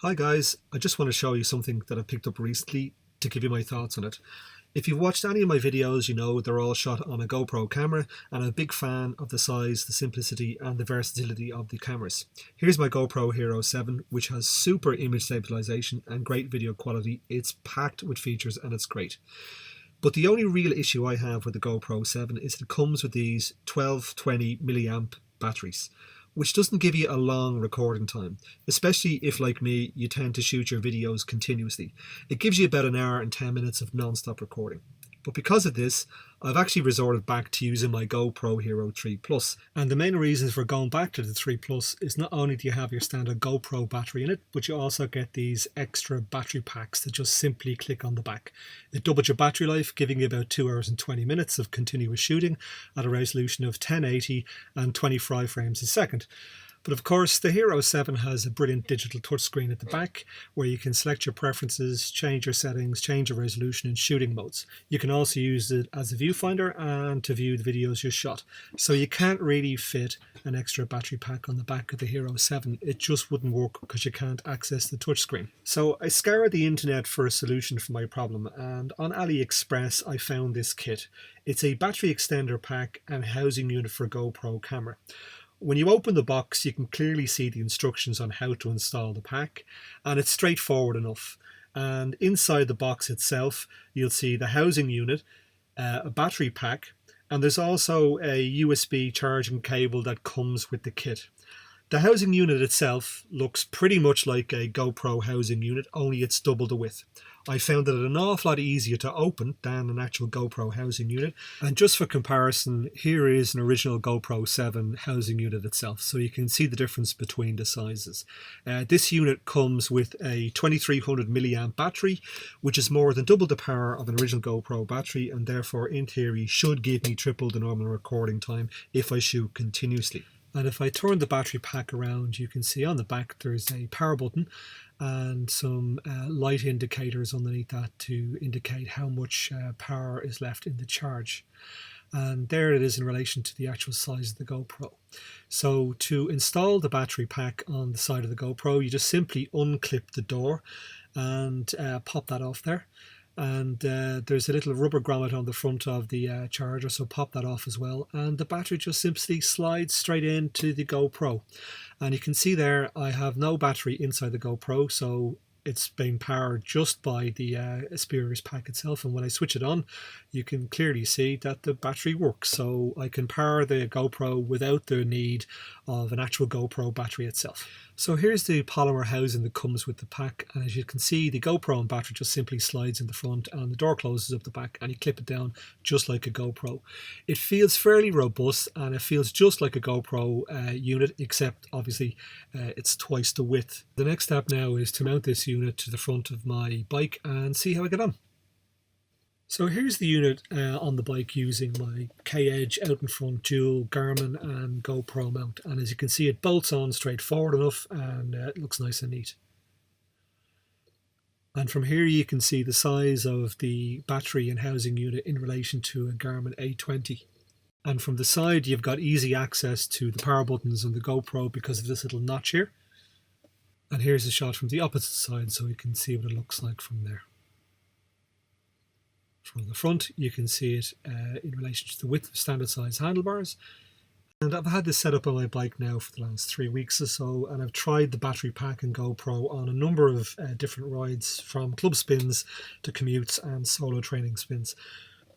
Hi guys, I just want to show you something that I picked up recently to give you my thoughts on it. If you've watched any of my videos, you know they're all shot on a GoPro camera, and I'm a big fan of the size, the simplicity and the versatility of the cameras. Here's my GoPro Hero 7, which has super image stabilization and great video quality. It's packed with features and it's great. But the only real issue I have with the GoPro 7 is it comes with these 12-20 milliamp batteries, which doesn't give you a long recording time, especially if, like me, you tend to shoot your videos continuously. It gives you about an hour and 10 minutes of non-stop recording. But because of this, I've actually resorted back to using my GoPro Hero 3 Plus. And the main reasons for going back to the 3 Plus is not only do you have your standard GoPro battery in it, but you also get these extra battery packs that just simply click on the back. It doubles your battery life, giving you about 2 hours and 20 minutes of continuous shooting at a resolution of 1080 and 25 frames a second. But of course, the Hero 7 has a brilliant digital touchscreen at the back where you can select your preferences, change your settings, change your resolution and shooting modes. You can also use it as a viewfinder and to view the videos you shot. So you can't really fit an extra battery pack on the back of the Hero 7. It just wouldn't work because you can't access the touchscreen. So I scoured the internet for a solution for my problem, and on AliExpress I found this kit. It's a battery extender pack and housing unit for GoPro camera. When you open the box, you can clearly see the instructions on how to install the pack, and it's straightforward enough. And inside the box itself, you'll see the housing unit, a battery pack, and there's also a USB charging cable that comes with the kit. The housing unit itself looks pretty much like a GoPro housing unit, only it's double the width. I found it an awful lot easier to open than an actual GoPro housing unit. And just for comparison, here is an original GoPro 7 housing unit itself, so you can see the difference between the sizes. This unit comes with a 2300 milliamp battery, which is more than double the power of an original GoPro battery, and therefore in theory should give me triple the normal recording time if I shoot continuously. And if I turn the battery pack around, you can see on the back there's a power button and some light indicators underneath that to indicate how much power is left in the charge. And there it is in relation to the actual size of the GoPro. So to install the battery pack on the side of the GoPro, you just simply unclip the door and pop that off there. And there's a little rubber grommet on the front of the charger, so pop that off as well, and the battery just simply slides straight into the GoPro. And you can see there I have no battery inside the GoPro, so it's being powered just by the spurious pack itself, and when I switch it on you can clearly see that the battery works, so I can power the GoPro without the need of an actual GoPro battery itself. So here's the polymer housing that comes with the pack, and as you can see the GoPro and battery just simply slides in the front and the door closes up the back and you clip it down just like a GoPro. It feels fairly robust and it feels just like a GoPro unit, except obviously it's twice the width. The next step now is to mount this unit to the front of my bike and see how I get on. So here's the unit on the bike using my K-Edge out in front dual Garmin and GoPro mount, and as you can see it bolts on straightforward enough and it looks nice and neat. And from here you can see the size of the battery and housing unit in relation to a Garmin A20. And from the side you've got easy access to the power buttons on the GoPro because of this little notch here. And here's a shot from the opposite side so you can see what it looks like from there. From the front you can see it in relation to the width of standard size handlebars. And I've had this set up on my bike now for the last 3 weeks or so, and I've tried the battery pack and GoPro on a number of different rides, from club spins to commutes and solo training spins.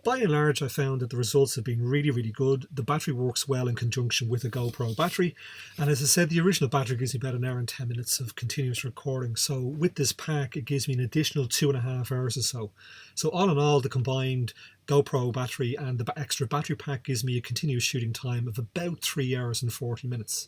By and large I found that the results have been really good. The battery works well in conjunction with a GoPro battery, and as I said, the original battery gives me about an hour and 10 minutes of continuous recording, so with this pack it gives me an additional 2.5 hours or so. So all in all, the combined GoPro battery and the extra battery pack gives me a continuous shooting time of about 3 hours and 40 minutes.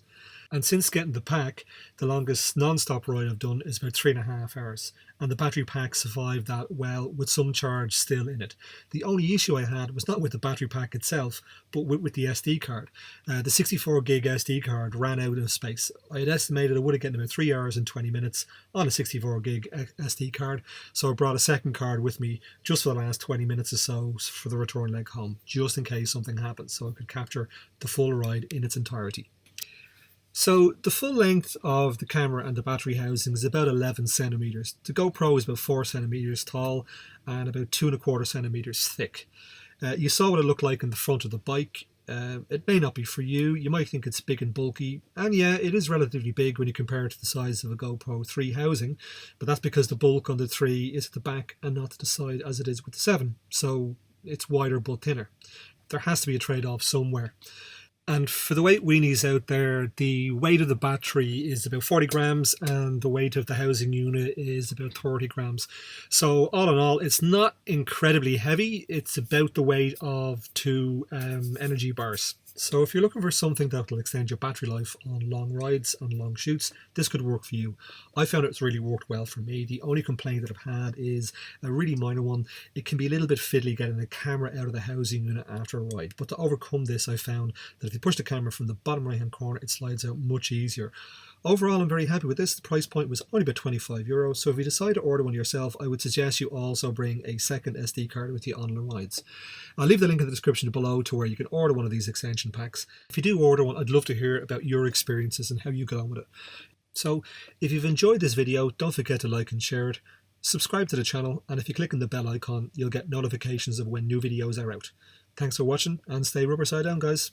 And since getting the pack, the longest non-stop ride I've done is about 3.5 hours. And the battery pack survived that well with some charge still in it. The only issue I had was not with the battery pack itself, but with the SD card. The 64 gig SD card ran out of space. I had estimated I would have gotten about 3 hours and 20 minutes on a 64 gig SD card. So I brought a second card with me just for the last 20 minutes or so for the return leg home, just in case something happens, so I could capture the full ride in its entirety. So the full length of the camera and the battery housing is about 11 centimeters. The GoPro is about 4 centimeters tall and about 2.25 centimeters thick. You saw what it looked like in the front of the bike. It may not be for you. You might think it's big and bulky, and yeah, it is relatively big when you compare it to the size of a GoPro 3 housing, but that's because the bulk on the 3 is at the back and not to the side as it is with the 7, so it's wider but thinner. There has to be a trade-off somewhere. And for the weight weenies out there, the weight of the battery is about 40 grams and the weight of the housing unit is about 30 grams. So all in all, it's not incredibly heavy. It's about the weight of 2 energy bars. So if you're looking for something that will extend your battery life on long rides and long shoots, this could work for you. I found it's really worked well for me. The only complaint that I've had is a really minor one. It can be a little bit fiddly getting the camera out of the housing unit after a ride. But to overcome this, I found that if you push the camera from the bottom right hand corner, it slides out much easier. Overall, I'm very happy with this. The price point was only about €25, so if you decide to order one yourself, I would suggest you also bring a second SD card with you on the rides. I'll leave the link in the description below to where you can order one of these extension packs. If you do order one, I'd love to hear about your experiences and how you got on with it. So if you've enjoyed this video, don't forget to like and share it. Subscribe to the channel, and if you click on the bell icon, you'll get notifications of when new videos are out. Thanks for watching, and stay rubber side down, guys.